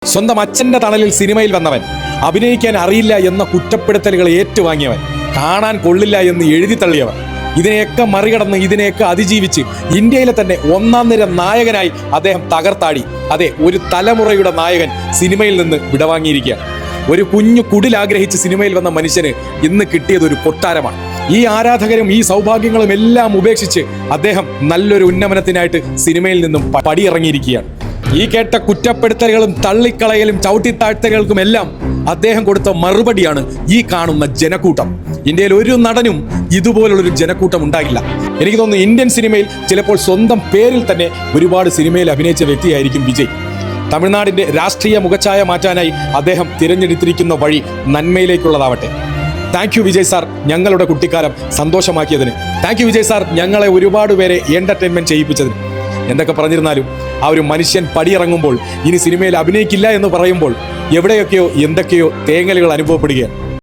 സ്വന്തം അച്ഛന്റെ തണലിൽ സിനിമയിൽ വന്നവൻ, അഭിനയിക്കാൻ അറിയില്ല എന്ന കുറ്റപ്പെടുത്തലുകൾ ഏറ്റുവാങ്ങിയവൻ, കാണാൻ കൊള്ളില്ല എന്ന് എഴുതി തള്ളിയവൻ, ഇതിനെയൊക്കെ മറികടന്ന് ഇതിനെയൊക്കെ അതിജീവിച്ച് ഇന്ത്യയിലെ തന്നെ ഒന്നാം നിര നായകനായി അദ്ദേഹം തകർത്താടി. അതെ, ഒരു തലമുറയുടെ നായകൻ സിനിമയിൽ നിന്ന് വിടവാങ്ങിയിരിക്കുകയാണ്. ഒരു കുഞ്ഞു കുടിലാഗ്രഹിച്ച് സിനിമയിൽ വന്ന മനുഷ്യന് ഇന്ന് കിട്ടിയത് ഒരു കൊട്ടാരമാണ്. ഈ ആരാധകരും ഈ സൗഭാഗ്യങ്ങളും എല്ലാം ഉപേക്ഷിച്ച് അദ്ദേഹം നല്ലൊരു ഉന്നമനത്തിനായിട്ട് സിനിമയിൽ നിന്നും പടിയിറങ്ങിയിരിക്കുകയാണ്. ഈ കേട്ട കുറ്റപ്പെടുത്തലുകളും തള്ളിക്കളയലും ചവിട്ടിത്താഴ്ത്തലുകൾക്കും എല്ലാം അദ്ദേഹം കൊടുത്ത മറുപടിയാണ് ഈ കാണുന്ന ജനക്കൂട്ടം. ഇന്ത്യയിൽ ഒരു നടനും ഇതുപോലുള്ളൊരു ജനക്കൂട്ടം ഉണ്ടാകില്ല. എനിക്ക് തോന്നുന്നു ഇന്ത്യൻ സിനിമയിൽ ചിലപ്പോൾ സ്വന്തം പേരിൽ തന്നെ ഒരുപാട് സിനിമയിൽ അഭിനയിച്ച വ്യക്തിയായിരിക്കും വിജയ്. തമിഴ്നാടിന്റെ രാഷ്ട്രീയ മുഖച്ഛായ മാറ്റാനായി അദ്ദേഹം തിരഞ്ഞെടുത്തിരിക്കുന്ന വഴി നന്മയിലേക്കുള്ളതാവട്ടെ. താങ്ക് യു വിജയ് സാർ, ഞങ്ങളുടെ കുട്ടിക്കാലം സന്തോഷമാക്കിയതിന്. താങ്ക് യു വിജയ് സാർ, ഞങ്ങളെ ഒരുപാട് പേരെ എന്റർടൈൻമെന്റ് ചെയ്യിപ്പിച്ചതിന്. എന്തൊക്കെ പറഞ്ഞിരുന്നാലും ആ ഒരു മനുഷ്യൻ പടിയിറങ്ങുമ്പോൾ ഇനി സിനിമയിൽ അഭിനയിക്കില്ല എന്ന് പറയുമ്പോൾ എവിടെയൊക്കെയോ എന്തൊക്കെയോ തേങ്ങലുകൾ അനുഭവപ്പെടുകയാണ്.